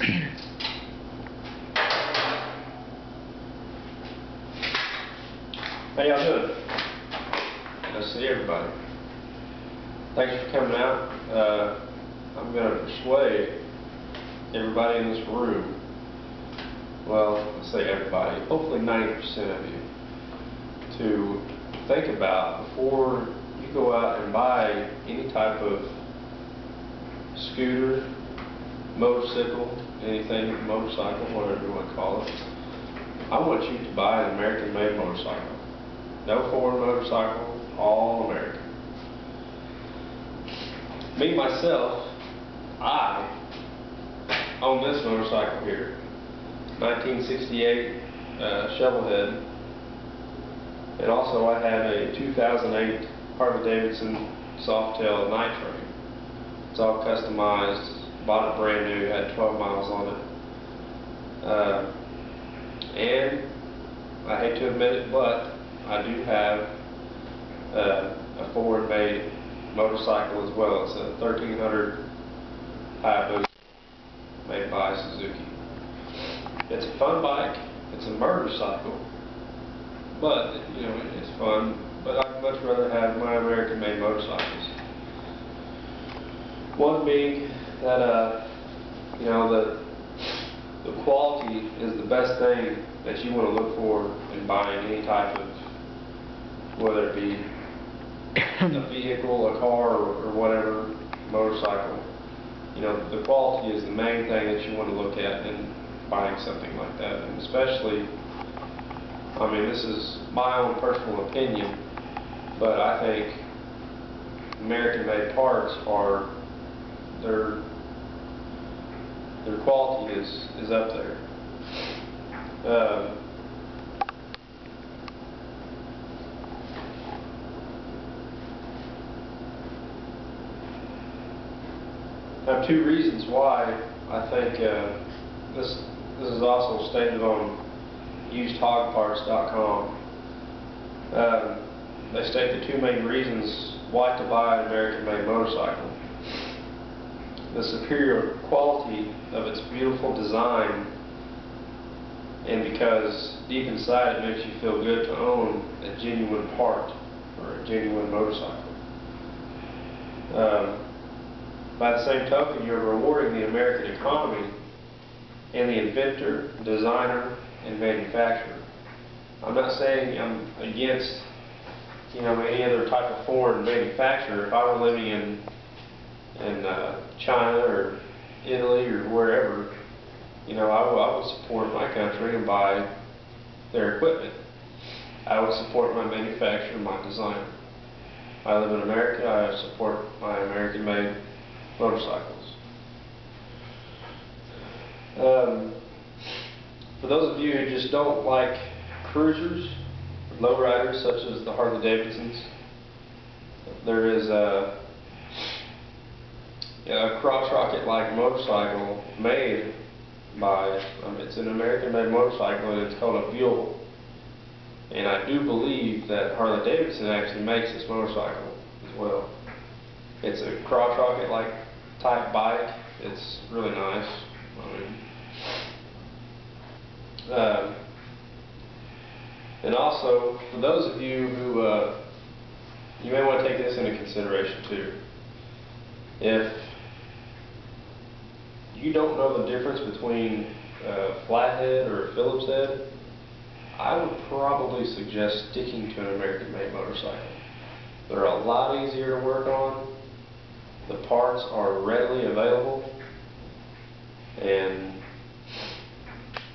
How y'all doing? Nice to see everybody. Thanks for coming out. I'm going to persuade everybody in this room, well, let's say everybody, hopefully 90% of you, to think about before you go out and buy any type of scooter, motorcycle, anything, motorcycle, whatever you want to call it. I want you to buy an American-made motorcycle. No foreign motorcycle, all American. Me, myself, I own this motorcycle here. 1968 Shovelhead. And also I have a 2008 Harley-Davidson Softail Nitro. It's all customized, bought it brand new, had 12 miles on it. And I hate to admit it, but I do have a foreign-made motorcycle as well. It's a 1300 Hayabusa made by Suzuki. It's a fun bike. It's a motorcycle, but you know it's fun. But I'd much rather have my American-made motorcycles. One being that you know the quality is the best thing that you want to look for in buying any type of, whether it be a vehicle, a car, or whatever, motorcycle. You know, the quality is the main thing that you want to look at in buying something like that. And especially, I mean, this is my own personal opinion, but I think American-made parts are, their quality is up there. I have two reasons why I think this is also stated on usedhogparts.com. They state the two main reasons why to buy an American-made motorcycle. The superior quality of its beautiful design, and because deep inside it makes you feel good to own a genuine part or a genuine motorcycle. By the same token, you're rewarding the American economy and the inventor, designer, and manufacturer. I'm not saying I'm against, you know, any other type of foreign manufacturer. If I were living in China or Italy or wherever, you know, I would support my country and buy their equipment. I would support my manufacturer, my designer. I live in America. I support my American-made motorcycles. For those of you who just don't like cruisers, lowriders such as the Harley-Davidsons, there is a crotch rocket-like motorcycle made by, it's an American-made motorcycle, and it's called a Buell. And I do believe that Harley-Davidson actually makes this motorcycle as well. It's a crotch rocket-like type bike. It's really nice. And also, for those of you who, you may want to take this into consideration too. If you don't know the difference between a flathead or a Phillips head, I would probably suggest sticking to an American-made motorcycle. They're a lot easier to work on. The parts are readily available, and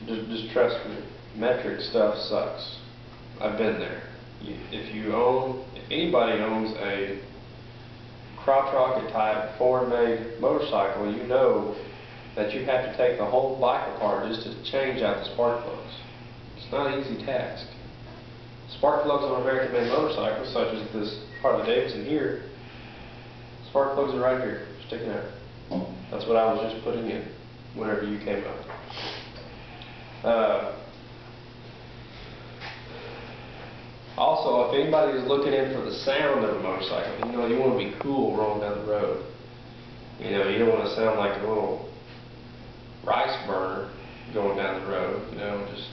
just trust me, metric stuff sucks. I've been there. If anybody owns a crotch rocket type foreign-made motorcycle, you know that you have to take the whole bike apart just to change out the spark plugs. It's not an easy task. Spark plugs on American-made motorcycles, such as this Harley-Davidson here, spark plugs are right here, sticking out. That's what I was just putting in whenever you came up. Also, if anybody is looking in for the sound of a motorcycle, you know, you want to be cool rolling down the road. You know, you don't want to sound like a little rice burner going down the road. You know, just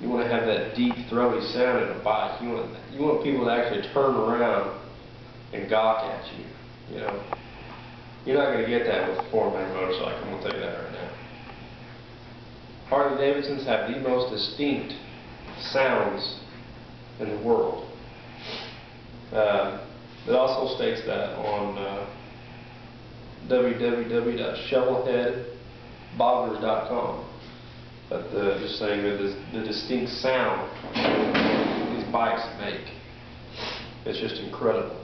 you want to have that deep, throaty sound in a bike. You want people to actually turn around and gawk at you. You know, you're not going to get that with a four-man motorcycle. I'm going to tell you that right now. Harley Davidsons have the most distinct sounds in the world. It also states that on www.shovelheadboggers.com. But just saying that the distinct sound these bikes make, it's just incredible.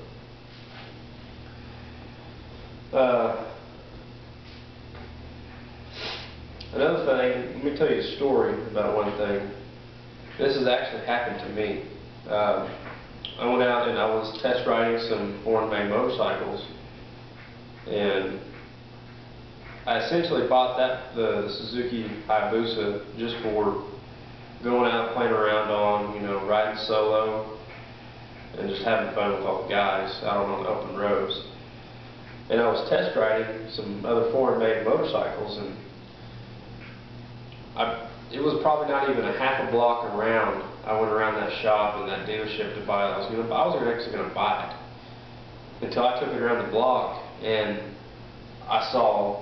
Another thing, let me tell you a story about one thing. This has actually happened to me. I went out and I was test riding some foreign-made motorcycles, and I essentially bought the Suzuki Hayabusa just for going out, playing around on, you know, riding solo, and just having fun with all the guys out on the open roads. And I was test riding some other foreign-made motorcycles, and it was probably not even a half a block around. I went around that shop and that dealership to buy it. I was actually going to buy it until I took it around the block and I saw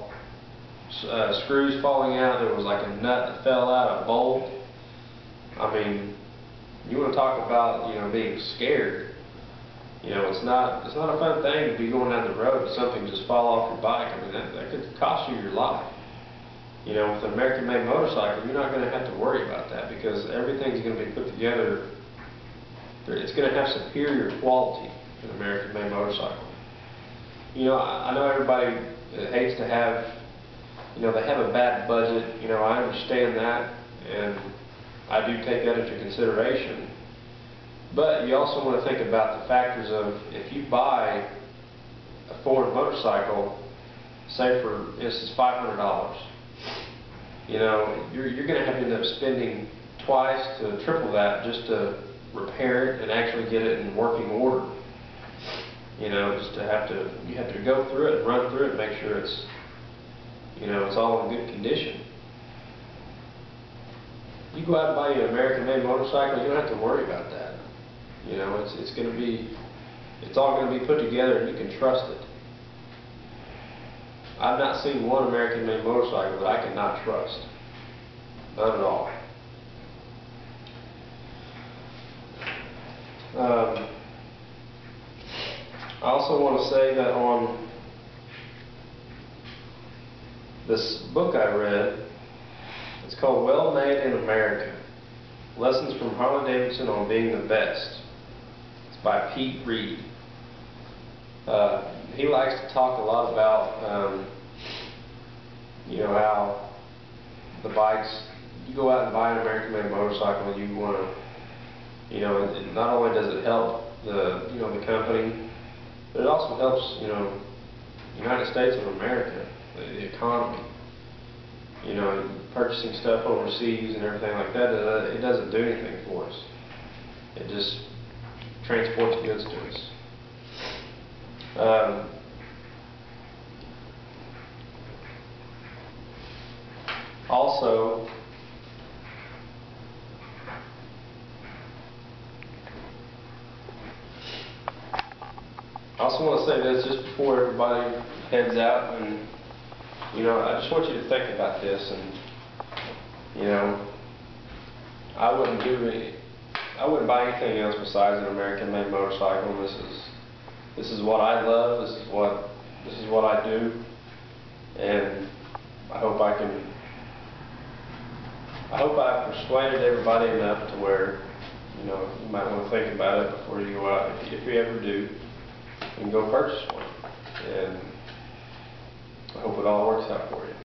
screws falling out. There was like a nut that fell out, a bolt. I mean, you want to talk about, you know, being scared. You know, it's not a fun thing to be going down the road and something just fall off your bike. I mean, that could cost you your life. You know, with an American-made motorcycle, you're not going to have to worry about that because everything's going to be put together. It's going to have superior quality in an American-made motorcycle. You know, I know everybody hates to have, you know, they have a bad budget. You know, I understand that, and I do take that into consideration. But you also want to think about the factors of if you buy a foreign motorcycle, say for instance $500. You know, you're going to have to end up spending twice to triple that just to repair it and actually get it in working order. You know, you have to go through it, run through it, make sure it's, you know, it's all in good condition. You go out and buy an American-made motorcycle, you don't have to worry about that. You know, it's all going to be put together and you can trust it. I've not seen one American-made motorcycle that I cannot trust. Not at all. I also want to say that on this book I read, it's called Well Made in America, Lessons from Harley-Davidson on Being the Best. It's by Pete Reed. He likes to talk a lot about, you know, how the bikes, you go out and buy an American-made motorcycle and you want to, you know, not only does it help the company, but it also helps, you know, the United States of America, the economy. You know, purchasing stuff overseas and everything like that, it doesn't do anything for us. It just transports goods to us. Also, I also want to say this just before everybody heads out, and you know, I just want you to think about this, and you know, I wouldn't buy anything else besides an American-made motorcycle. This is what I love. This is what I do, and I hope I've persuaded everybody enough to where, you know, you might want to think about it before you go out. If you ever do, you can go purchase one, and I hope it all works out for you.